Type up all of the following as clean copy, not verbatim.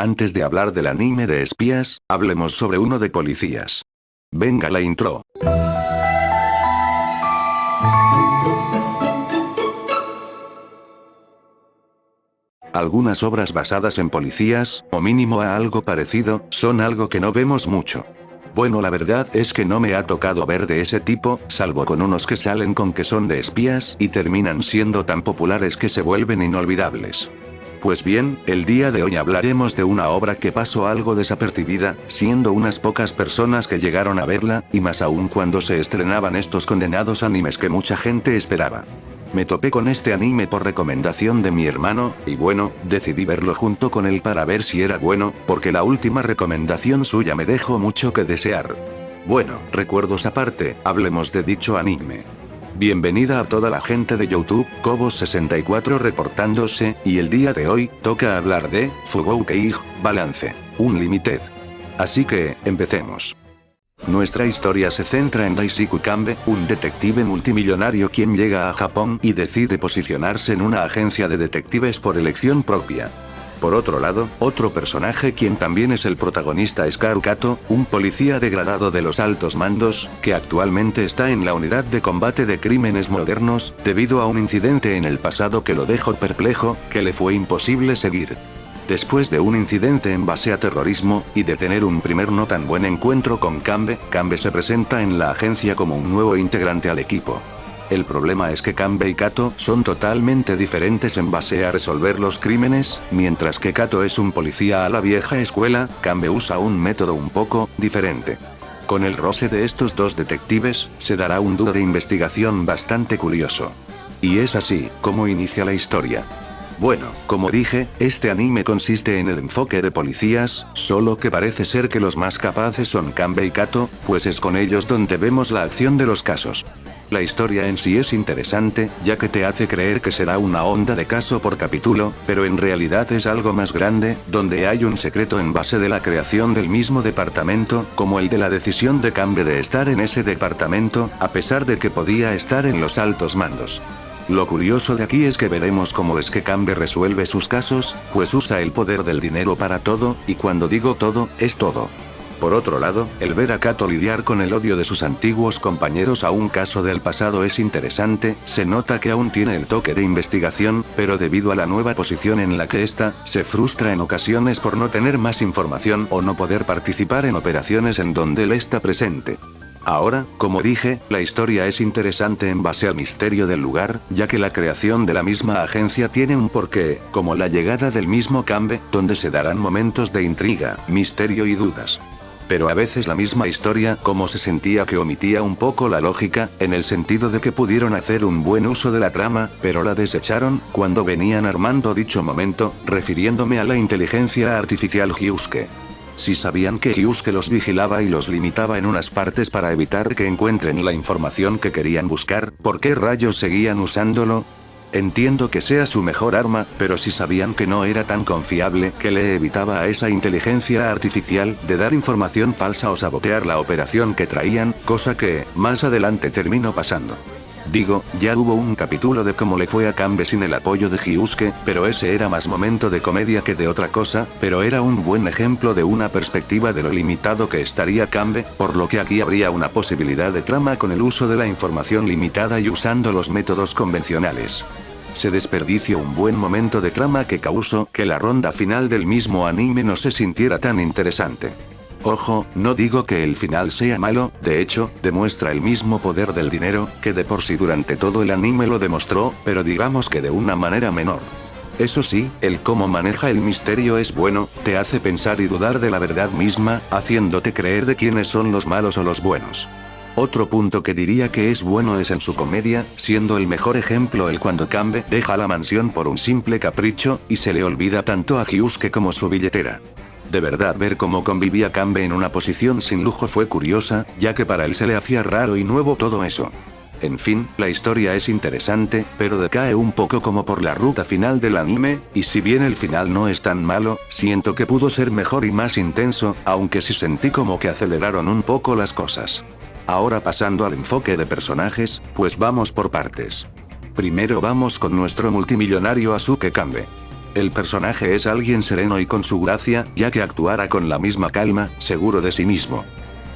Antes de hablar del anime de espías, hablemos sobre uno de policías. Venga la intro. Algunas obras basadas en policías, o mínimo a algo parecido, son algo que no vemos mucho. Bueno, la verdad es que no me ha tocado ver de ese tipo, salvo con unos que salen con que son de espías y terminan siendo tan populares que se vuelven inolvidables. Pues bien, el día de hoy hablaremos de una obra que pasó algo desapercibida, siendo unas pocas personas que llegaron a verla, y más aún cuando se estrenaban estos condenados animes que mucha gente esperaba. Me topé con este anime por recomendación de mi hermano, y bueno, decidí verlo junto con él para ver si era bueno, porque la última recomendación suya me dejó mucho que desear. Bueno, recuerdos aparte, hablemos de dicho anime. Bienvenida a toda la gente de YouTube, Cobos64 reportándose, y el día de hoy, toca hablar de Fugoukeig Balance Unlimited. Así que, empecemos. Nuestra historia se centra en Daisuke Kanbe, un detective multimillonario quien llega a Japón y decide posicionarse en una agencia de detectives por elección propia. Por otro lado, otro personaje quien también es el protagonista es Kaoru Kato, un policía degradado de los altos mandos, que actualmente está en la unidad de combate de crímenes modernos, debido a un incidente en el pasado que lo dejó perplejo, que le fue imposible seguir. Después de un incidente en base a terrorismo, y de tener un primer no tan buen encuentro con Kanbe, Kanbe se presenta en la agencia como un nuevo integrante al equipo. El problema es que Kanbe y Kato son totalmente diferentes en base a resolver los crímenes, mientras que Kato es un policía a la vieja escuela, Kanbe usa un método un poco diferente. Con el roce de estos dos detectives, se dará un dúo de investigación bastante curioso. Y es así, como inicia la historia. Bueno, como dije, este anime consiste en el enfoque de policías, solo que parece ser que los más capaces son Kanbe y Kato, pues es con ellos donde vemos la acción de los casos. La historia en sí es interesante, ya que te hace creer que será una onda de caso por capítulo, pero en realidad es algo más grande, donde hay un secreto en base de la creación del mismo departamento, como el de la decisión de Kanbe de estar en ese departamento, a pesar de que podía estar en los altos mandos. Lo curioso de aquí es que veremos cómo es que Kanbe resuelve sus casos, pues usa el poder del dinero para todo, y cuando digo todo, es todo. Por otro lado, el ver a Kato lidiar con el odio de sus antiguos compañeros a un caso del pasado es interesante, se nota que aún tiene el toque de investigación, pero debido a la nueva posición en la que está, se frustra en ocasiones por no tener más información o no poder participar en operaciones en donde él está presente. Ahora, como dije, la historia es interesante en base al misterio del lugar, ya que la creación de la misma agencia tiene un porqué, como la llegada del mismo Kanbe, donde se darán momentos de intriga, misterio y dudas. Pero a veces la misma historia como se sentía que omitía un poco la lógica, en el sentido de que pudieron hacer un buen uso de la trama, pero la desecharon, cuando venían armando dicho momento, refiriéndome a la inteligencia artificial Hyusuke. Si sabían que Hyusuke los vigilaba y los limitaba en unas partes para evitar que encuentren la información que querían buscar, ¿por qué rayos seguían usándolo? Entiendo que sea su mejor arma, pero si sabían que no era tan confiable, que le evitaba a esa inteligencia artificial de dar información falsa o sabotear la operación que traían, cosa que, más adelante terminó pasando. Digo, ya hubo un capítulo de cómo le fue a Kanbe sin el apoyo de Hyusuke, pero ese era más momento de comedia que de otra cosa, pero era un buen ejemplo de una perspectiva de lo limitado que estaría Kanbe, por lo que aquí habría una posibilidad de trama con el uso de la información limitada y usando los métodos convencionales. Se desperdició un buen momento de trama que causó que la ronda final del mismo anime no se sintiera tan interesante. Ojo, no digo que el final sea malo, de hecho, demuestra el mismo poder del dinero, que de por sí durante todo el anime lo demostró, pero digamos que de una manera menor. Eso sí, el cómo maneja el misterio es bueno, te hace pensar y dudar de la verdad misma, haciéndote creer de quiénes son los malos o los buenos. Otro punto que diría que es bueno es en su comedia, siendo el mejor ejemplo el cuando Kanbe deja la mansión por un simple capricho, y se le olvida tanto a Hyusuke como su billetera. De verdad ver cómo convivía Kanbe en una posición sin lujo fue curiosa, ya que para él se le hacía raro y nuevo todo eso. En fin, la historia es interesante, pero decae un poco como por la ruta final del anime, y si bien el final no es tan malo, siento que pudo ser mejor y más intenso, aunque sí sentí como que aceleraron un poco las cosas. Ahora pasando al enfoque de personajes, pues vamos por partes. Primero vamos con nuestro multimillonario Asuke Kanbe. El personaje es alguien sereno y con su gracia, ya que actuará con la misma calma, seguro de sí mismo.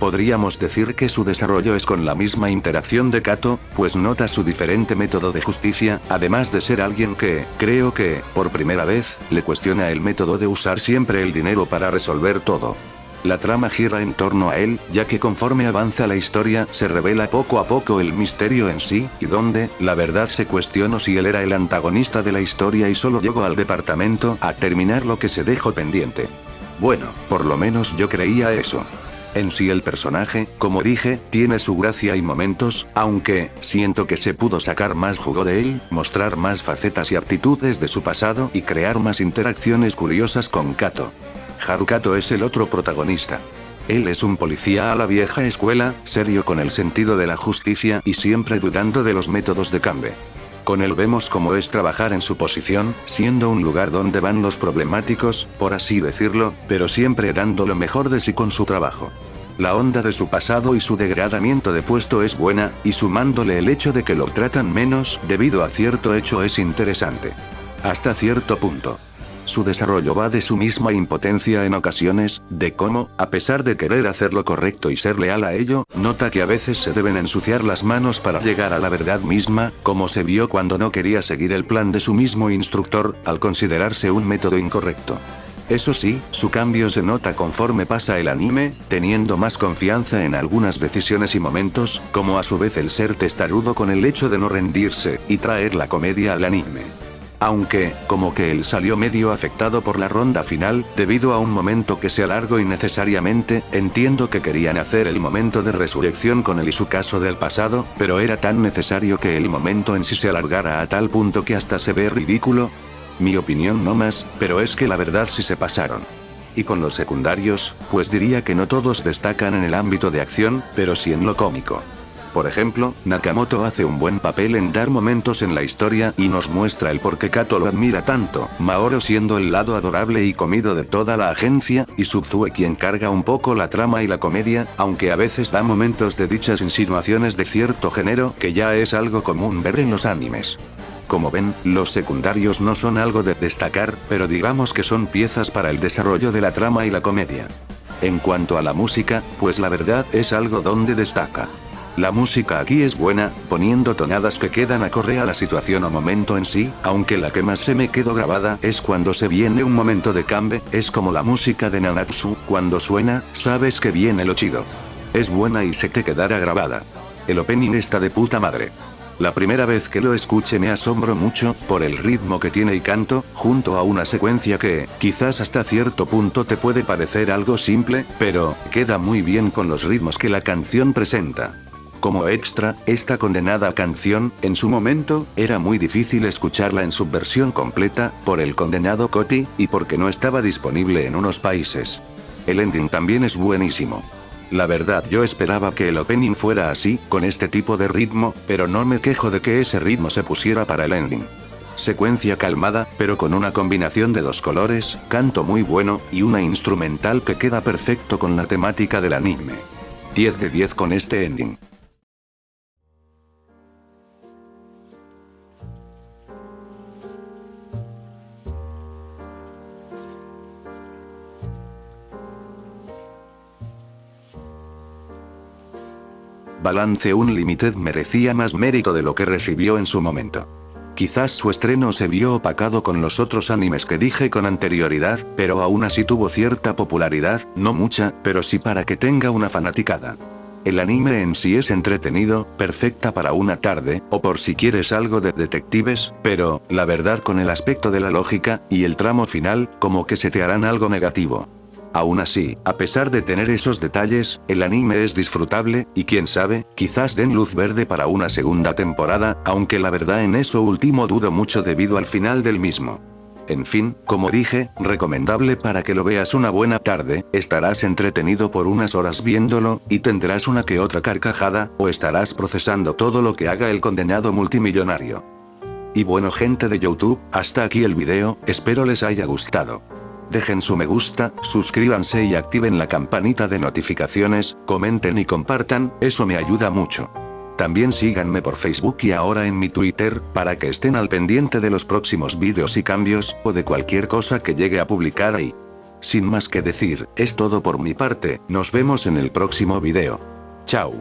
Podríamos decir que su desarrollo es con la misma interacción de Kato, pues nota su diferente método de justicia, además de ser alguien que, creo que, por primera vez, le cuestiona el método de usar siempre el dinero para resolver todo. La trama gira en torno a él, ya que conforme avanza la historia, se revela poco a poco el misterio en sí, y donde, la verdad se cuestionó si él era el antagonista de la historia y solo llegó al departamento a terminar lo que se dejó pendiente. Bueno, por lo menos yo creía eso. En sí el personaje, como dije, tiene su gracia y momentos, aunque, siento que se pudo sacar más jugo de él, mostrar más facetas y aptitudes de su pasado y crear más interacciones curiosas con Kato. Harukato es el otro protagonista. Él es un policía a la vieja escuela, serio con el sentido de la justicia y siempre dudando de los métodos de Kanbe. Con él vemos cómo es trabajar en su posición, siendo un lugar donde van los problemáticos, por así decirlo, pero siempre dando lo mejor de sí con su trabajo. La onda de su pasado y su degradamiento de puesto es buena, y sumándole el hecho de que lo tratan menos, debido a cierto hecho es interesante. Hasta cierto punto. Su desarrollo va de su misma impotencia en ocasiones, de cómo, a pesar de querer hacer lo correcto y ser leal a ello, nota que a veces se deben ensuciar las manos para llegar a la verdad misma, como se vio cuando no quería seguir el plan de su mismo instructor, al considerarse un método incorrecto. Eso sí, su cambio se nota conforme pasa el anime, teniendo más confianza en algunas decisiones y momentos, como a su vez el ser testarudo con el hecho de no rendirse, y traer la comedia al anime. Aunque, como que él salió medio afectado por la ronda final, debido a un momento que se alargó innecesariamente, entiendo que querían hacer el momento de resurrección con el Isukaso del pasado, pero era tan necesario que el momento en sí se alargara a tal punto que hasta se ve ridículo. Mi opinión no más, pero es que la verdad sí se pasaron. Y con los secundarios, pues diría que no todos destacan en el ámbito de acción, pero sí en lo cómico. Por ejemplo, Nakamoto hace un buen papel en dar momentos en la historia y nos muestra el por qué Kato lo admira tanto, Maoro siendo el lado adorable y comido de toda la agencia, y Subzue quien carga un poco la trama y la comedia, aunque a veces da momentos de dichas insinuaciones de cierto género que ya es algo común ver en los animes. Como ven, los secundarios no son algo de destacar, pero digamos que son piezas para el desarrollo de la trama y la comedia. En cuanto a la música, pues la verdad es algo donde destaca. La música aquí es buena, poniendo tonadas que quedan acorde a la situación o momento en sí, aunque la que más se me quedó grabada es cuando se viene un momento de Kanbe, es como la música de Nanatsu, cuando suena, sabes que viene lo chido. Es buena y se te quedará grabada. El opening está de puta madre. La primera vez que lo escuché me asombró mucho, por el ritmo que tiene y canto, junto a una secuencia que, quizás hasta cierto punto te puede parecer algo simple, pero, queda muy bien con los ritmos que la canción presenta. Como extra, esta condenada canción, en su momento, era muy difícil escucharla en su versión completa, por el condenado copy, y porque no estaba disponible en unos países. El ending también es buenísimo. La verdad yo esperaba que el opening fuera así, con este tipo de ritmo, pero no me quejo de que ese ritmo se pusiera para el ending. Secuencia calmada, pero con una combinación de dos colores, canto muy bueno, y una instrumental que queda perfecto con la temática del anime. 10 de 10 con este ending. Balance Unlimited merecía más mérito de lo que recibió en su momento. Quizás su estreno se vio opacado con los otros animes que dije con anterioridad, pero aún así tuvo cierta popularidad, no mucha, pero sí para que tenga una fanaticada. El anime en sí es entretenido, perfecta para una tarde, o por si quieres algo de detectives, pero, la verdad con el aspecto de la lógica, y el tramo final, como que se te harán algo negativo. Aún así, a pesar de tener esos detalles, el anime es disfrutable, y quién sabe, quizás den luz verde para una segunda temporada, aunque la verdad en eso último dudo mucho debido al final del mismo. En fin, como dije, recomendable para que lo veas una buena tarde, estarás entretenido por unas horas viéndolo, y tendrás una que otra carcajada, o estarás procesando todo lo que haga el condenado multimillonario. Y bueno gente de YouTube, hasta aquí el video, espero les haya gustado. Dejen su me gusta, suscríbanse y activen la campanita de notificaciones, comenten y compartan, eso me ayuda mucho. También síganme por Facebook y ahora en mi Twitter, para que estén al pendiente de los próximos vídeos y cambios, o de cualquier cosa que llegue a publicar ahí. Sin más que decir, es todo por mi parte, nos vemos en el próximo video. Chao.